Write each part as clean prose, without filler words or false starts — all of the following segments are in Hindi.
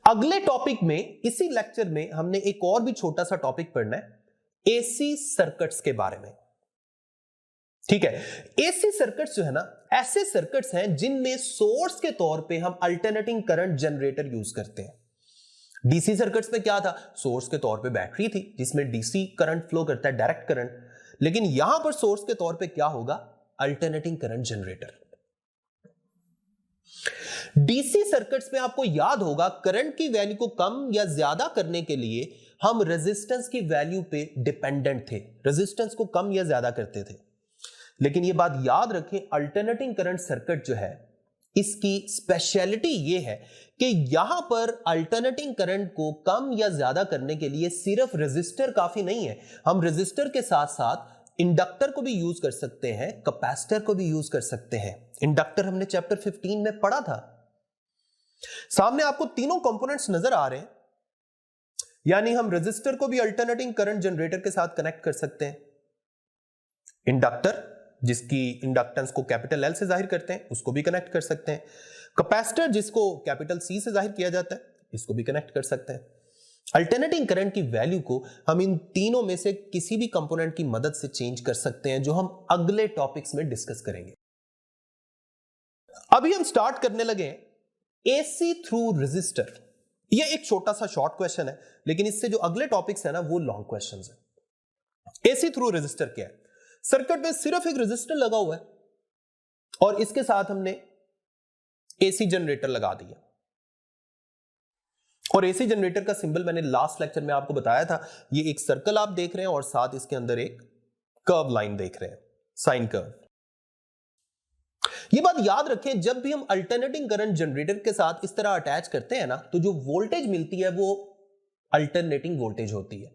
अगले टॉपिक में, इसी लेक्चर में हमने एक और भी छोटा सा टॉपिक पढ़ना है, एसी सर्किट्स के बारे में। ठीक है, एसी सर्किट्स जो है ना, ऐसे सर्किट्स हैं जिनमें सोर्स के तौर पे हम अल्टरनेटिंग करंट जनरेटर यूज करते हैं। डीसी सर्किट्स में क्या था, सोर्स के तौर पे बैटरी थी जिसमें डीसी करंट फ्लो करता है, डायरेक्ट करंट। लेकिन यहां पर सोर्स के तौर पे क्या होगा, alternating current generator. DC circuits में आपको याद होगा, करंट की वैल्यू को कम या ज्यादा करने के लिए हम रेजिस्टेंस की वैल्यू पे डिपेंडेंट थे, रेजिस्टेंस को कम या ज्यादा करते थे। लेकिन यह बात याद रखें, अल्टरनेटिंग करंट सर्किट जो है, इसकी स्पेशलिटी यह है कि यहां पर अल्टरनेटिंग करंट को कम या ज्यादा करने के लिए सिर्फ रेजिस्टर काफी नहीं है, हम रेजिस्टर के साथ साथ इंडक्टर को भी यूज कर सकते हैं, कैपेसिटर को भी यूज कर सकते हैं। इंडक्टर हमने चैप्टर 15 में पढ़ा था। सामने आपको तीनों कंपोनेंट्स नजर आ रहे हैं, यानी हम रेजिस्टर को भी अल्टरनेटिंग करंट जनरेटर के साथ कनेक्ट कर सकते हैं। इंडक्टर, जिसकी इंडक्टेंस को कैपिटल एल से जाहिर करते हैं, उसको भी कनेक्ट कर सकते हैं। कैपेसिटर, जिसको कैपिटल सी से जाहिर किया जाता है, इसको भी कनेक्ट कर सकते हैं। अल्टरनेटिंग करंट की वैल्यू को हम इन तीनों में से किसी भी कंपोनेंट की मदद से चेंज कर सकते हैं, जो हम अगले टॉपिक्स में डिस्कस करेंगे। अभी हम स्टार्ट करने लगे एसी थ्रू रेजिस्टर। यह एक छोटा सा शॉर्ट क्वेश्चन है, लेकिन इससे जो अगले टॉपिक्स है ना, वो लॉन्ग क्वेश्चंस है। एसी थ्रू रेजिस्टर क्या है? सर्किट में सिर्फ एक रेजिस्टर लगा हुआ है और इसके साथ हमने एसी जनरेटर लगा दिया। और एसी जनरेटर का सिंबल मैंने लास्ट लेक्चर में आपको बताया था। ये एक सर्कल आप देख रहे हैं और साथ इसके अंदर एक कर्व लाइन देख रहे हैं, साइन कर्व। ये बात याद रखें, जब भी हम अल्टरनेटिंग करंट जनरेटर के साथ इस तरह अटैच करते हैं ना, तो जो वोल्टेज मिलती है वो अल्टरनेटिंग वोल्टेज होती है।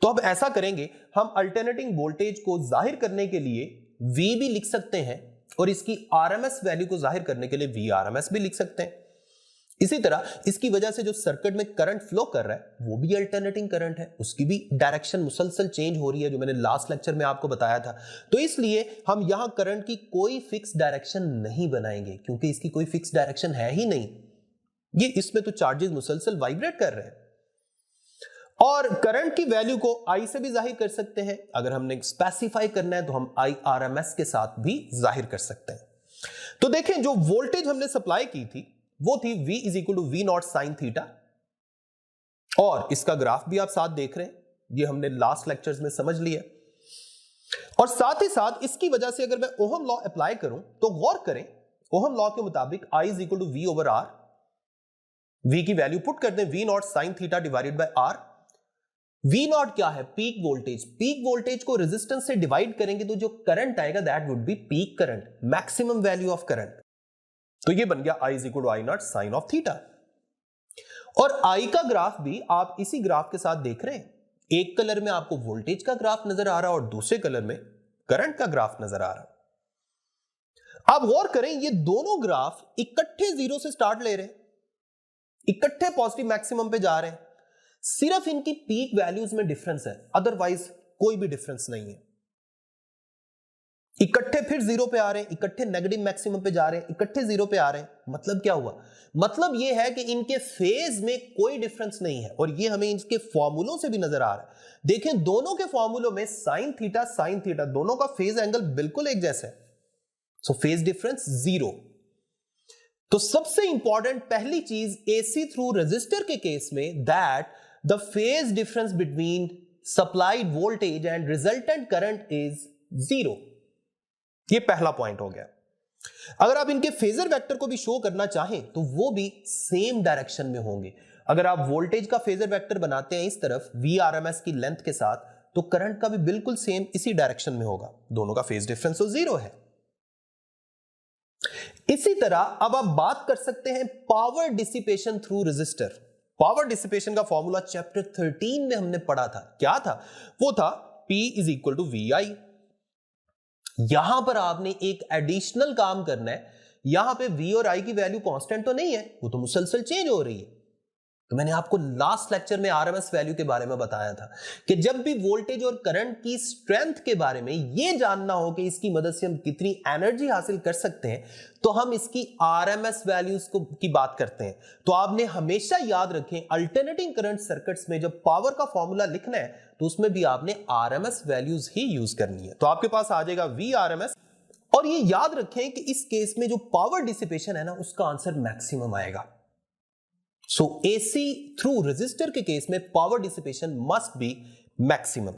तो अब ऐसा करेंगे, हम अल्टरनेटिंग वोल्टेज को जाहिर करने के लिए V भी लिख सकते हैं और इसकी RMS वैल्यू को जाहिर करने के लिए VRMS भी लिख सकते हैं। इसी तरह इसकी वजह से जो सर्किट में करंट फ्लो कर रहा है वो भी अल्टरनेटिंग करंट है, उसकी भी डायरेक्शन मुसलसल चेंज हो रही है, जो मैंने लास्ट लेक्चर में आपको बताया था। तो इसलिए हम यहां करंट की कोई फिक्स डायरेक्शन नहीं बनाएंगे, क्योंकि इसकी कोई फिक्स डायरेक्शन है ही नहीं। ये इसमें तो चार्जेस मुसलसल वाइब्रेट कर रहे हैं। और करंट की वैल्यू को I से भी जाहिर कर सकते हैं। अगर हमने स्पेसिफाई करना है तो हम IRMS के साथ भी जाहिर कर सकते हैं। तो देखें, जो वोल्टेज हमने सप्लाई की थी वो थी V is equal to V nought sine theta, और इसका ग्राफ भी आप साथ देख रहे हैं, ये हमने लास्ट लेक्चर्स में समझ लिया। और साथ ही साथ इसकी वजह से अगर मैं ओहम लॉ अप्लाई करूं तो गौर करें, ओहम लॉ के मुताबिक I is equal to V over R, V की वैल्यू पुट कर दें, V nought sine theta divided by R। V nought क्या है? Peak voltage. पीक वोल्टेज को रेजिस्टेंस से डिवाइड करेंगे तो जो करंट आएगा that would be peak current, maximum value of current. तो ये बन गया I is equal to I nought sine of theta. और I का ग्राफ भी आप इसी ग्राफ के साथ देख रहे हैं। एक कलर में आपको वोल्टेज का ग्राफ नजर आ रहा है और दूसरे कलर में करंट का ग्राफ नजर आ रहा है। आप गौर करें, ये दोनों ग्राफ इकट्ठे जीरो से स्टार्ट ले रहे हैं, इकट्ठे पॉजिटिव मैक्सिमम पे जा रहे हैं। सिर्फ इनकी पीक वैल्यूज में डिफरेंस है, अदरवाइज कोई भी डिफरेंस नहीं है। इकट्ठे फिर जीरो पे आ रहे हैं, इकट्ठे नेगेटिव मैक्सिमम पे जा रहे हैं, इकट्ठे जीरो पे आ रहे हैं। मतलब क्या हुआ? मतलब यह है कि इनके फेज में कोई डिफरेंस नहीं है, और यह हमें इनके फॉर्मूलों से भी नजर आ रहा है। देखें, दोनों के फॉर्मूलों में साइन थीटा दोनों का फेज एंगल बिल्कुल एक जैसा है। So phase difference zero. तो सबसे इंपॉर्टेंट पहली चीज एसी थ्रू रेजिस्टर के केस में, that the phase difference between supplied voltage and resultant current is zero. ये पहला पॉइंट हो गया। अगर आप इनके फेजर वेक्टर को भी शो करना चाहें तो वो भी सेम डायरेक्शन में होंगे। अगर आप वोल्टेज का फेजर वेक्टर बनाते हैं इस तरफ VRMS की लेंथ के साथ, तो करंट का भी बिल्कुल सेम इसी डायरेक्शन में होगा। दोनों का फेज डिफरेंस तो जीरो है। इसी तरह अब आप बात कर सकते हैं power dissipation through resistor. Power dissipation का फॉर्मूला चैप्टर 13 में हमने पढ़ा था। क्या था? वो था P is equal to VI। यहां पर आपने एक एडिशनल काम करना है। यहां पे V और I की वैल्यू कांस्टेंट तो नहीं है, वो तो मुसलसल चेंज हो रही है। तो मैंने आपको लास्ट लेक्चर में आरएमएस वैल्यू के बारे में बताया था कि जब भी वोल्टेज और करंट की स्ट्रेंथ के बारे में यह जानना हो कि इसकी मदद से हम कितनी एनर्जी हासिल कर सकते हैं, तो हम इसकी आरएमएस वैल्यूज की बात करते हैं। तो आपने हमेशा याद रखें, अल्टरनेटिंग करंट सर्किट्स में जब पावर का फॉर्मूला लिखना है तो उसमें भी आपने आरएमएस वैल्यूज ही यूज करनी है। तो आपके पास आ जाएगा वी आरएमएस, और ये याद रखें कि इस केस में जो पावर डिसिपेशन है ना, उसका आंसर मैक्सिमम आएगा। सो एसी थ्रू रेजिस्टर के केस में power dissipation must be maximum.